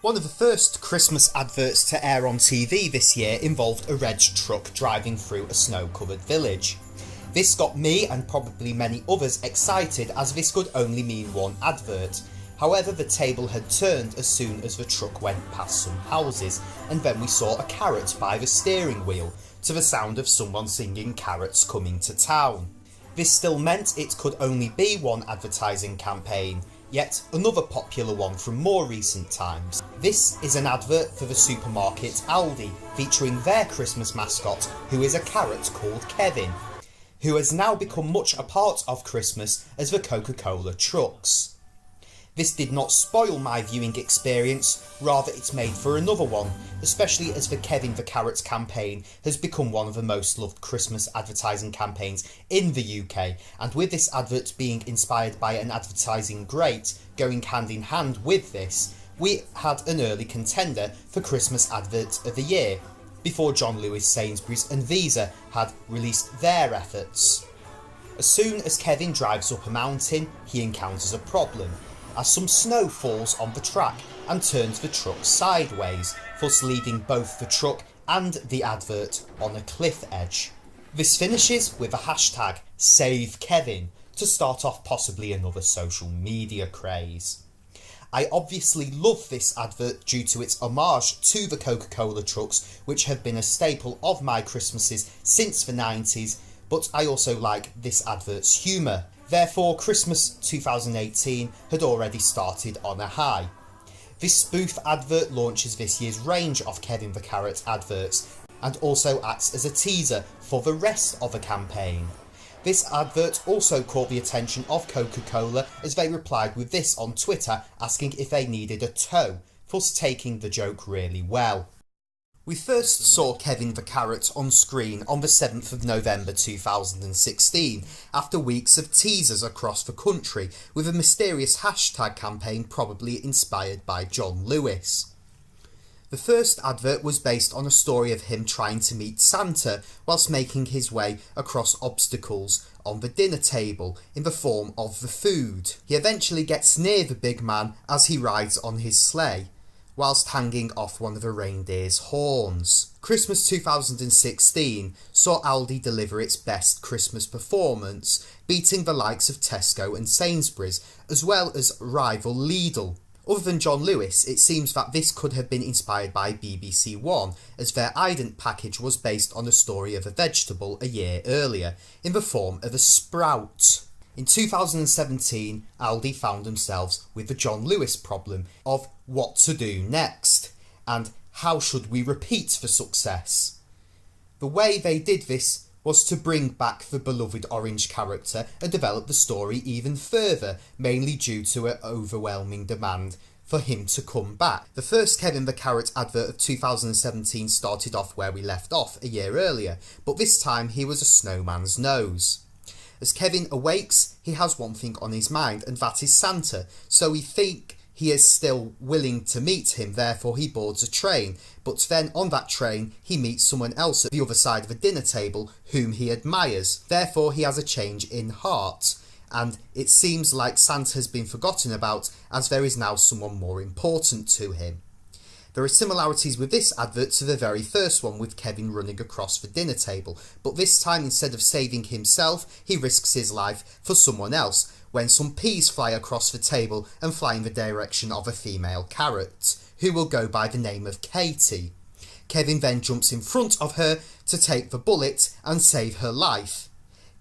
One of the first Christmas adverts to air on TV this year involved a red truck driving through a snow-covered village. This got me and probably many others excited, as this could only mean one advert. However, the table had turned as soon as the truck went past some houses, and then we saw a carrot by the steering wheel, to the sound of someone singing "Carrots Coming to Town." This still meant it could only be one advertising campaign, yet another popular one from more recent times. This is an advert for the supermarket Aldi, featuring their Christmas mascot, who is a carrot called Kevin, who has now become much a part of Christmas as the CocaCola trucks. This did not spoil my viewing experience, rather it made for another one, especially as the Kevin the Carrot campaign has become one of the most loved Christmas advertising campaigns in the UK, and with this advert being inspired by an advertising great going hand in hand with this, we had an early contender for Christmas Advert of the Year, before John Lewis, Sainsbury's and Visa had released their efforts. As soon as Kevin drives up a mountain, he encounters a problem, as some snow falls on the track and turns the truck sideways, thus leaving both the truck and the advert on a cliff edge. This finishes with a hashtag #SaveKevin to start off possibly another social media craze. I obviously love this advert due to its homage to the Coca-Cola trucks, which have been a staple of my Christmases since the 90s, but I also like this advert's humour. Therefore, Christmas 2018 had already started on a high. This spoof advert launches this year's range of Kevin the Carrot adverts, and also acts as a teaser for the rest of the campaign. This advert also caught the attention of Coca-Cola, as they replied with this on Twitter asking if they needed a tow, thus taking the joke really well. We first saw Kevin the Carrot on screen on the 7th of November 2016, after weeks of teasers across the country, with a mysterious hashtag campaign probably inspired by John Lewis. The first advert was based on a story of him trying to meet Santa whilst making his way across obstacles on the dinner table in the form of the food. He eventually gets near the big man as he rides on his sleigh, whilst hanging off one of the reindeer's horns. Christmas 2016 saw Aldi deliver its best Christmas performance, beating the likes of Tesco and Sainsbury's, as well as rival Lidl. Other than John Lewis, it seems that this could have been inspired by BBC One, as their Ident package was based on a story of a vegetable a year earlier, in the form of a sprout. In 2017, Aldi found themselves with the John Lewis problem of what to do next, and how should we repeat the success. The way they did this was to bring back the beloved orange character and develop the story even further, mainly due to an overwhelming demand for him to come back. The first Kevin the Carrot advert of 2017 started off where we left off a year earlier, but this time he was a snowman's nose. As Kevin awakes, he has one thing on his mind, and that is Santa, so we think he is still willing to meet him, therefore he boards a train, but then on that train he meets someone else at the other side of a dinner table whom he admires, therefore he has a change in heart, and it seems like Santa has been forgotten about, as there is now someone more important to him. There are similarities with this advert to the very first one, with Kevin running across the dinner table, but this time instead of saving himself, he risks his life for someone else, when some peas fly across the table and fly in the direction of a female carrot, who will go by the name of Katie. Kevin then jumps in front of her to take the bullet and save her life.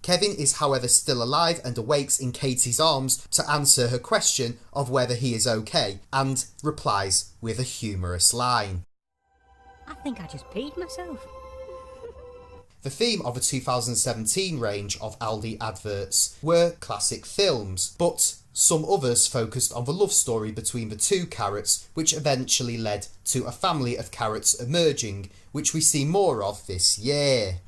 Kevin is however still alive and awakes in Katie's arms to answer her question of whether he is okay, and replies with a humorous line. I think I just peed myself. The theme of the 2017 range of Aldi adverts were classic films, but some others focused on the love story between the two carrots, which eventually led to a family of carrots emerging, which we see more of this year.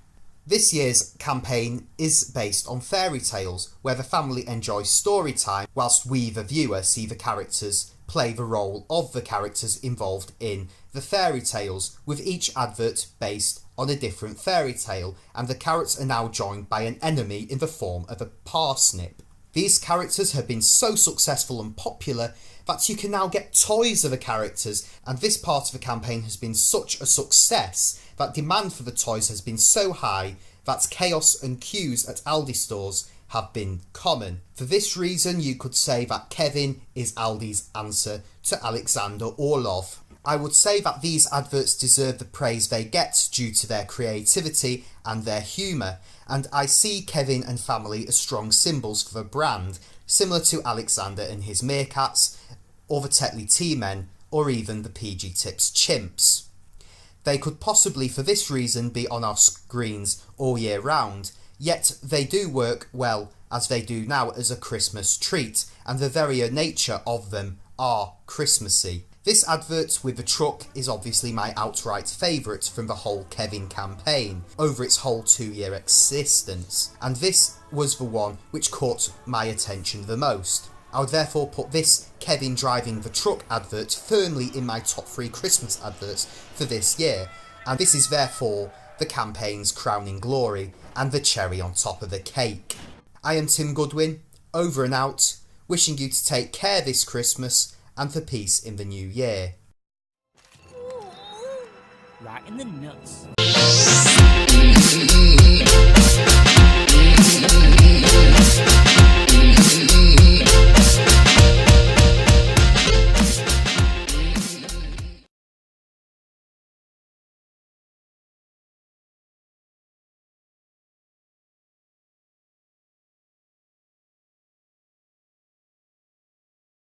This year's campaign is based on fairy tales, where the family enjoys story time whilst we, the viewer, see the characters play the role of the characters involved in the fairy tales, with each advert based on a different fairy tale, and the carrots are now joined by an enemy in the form of a parsnip. These characters have been so successful and popular that you can now get toys of the characters, and this part of the campaign has been such a success that demand for the toys has been so high that chaos and queues at Aldi stores have been common. For this reason, you could say that Kevin is Aldi's answer to Alexander Orlov. I would say that these adverts deserve the praise they get due to their creativity and their humour, and I see Kevin and family as strong symbols for the brand, similar to Alexander and his meerkats, or the Tetley Tea-Men, or even the PG Tips chimps. They could possibly for this reason be on our screens all year round, yet they do work well as they do now as a Christmas treat, and the very nature of them are Christmassy. This advert with the truck is obviously my outright favourite from the whole Kevin campaign, over its whole 2-year existence, and this was the one which caught my attention the most. I would therefore put this Kevin driving the truck advert firmly in my top 3 Christmas adverts for this year, and this is therefore the campaign's crowning glory and the cherry on top of the cake. I am Tim Goodwin, over and out, wishing you to take care this Christmas and for peace in the new year. Right in the nuts.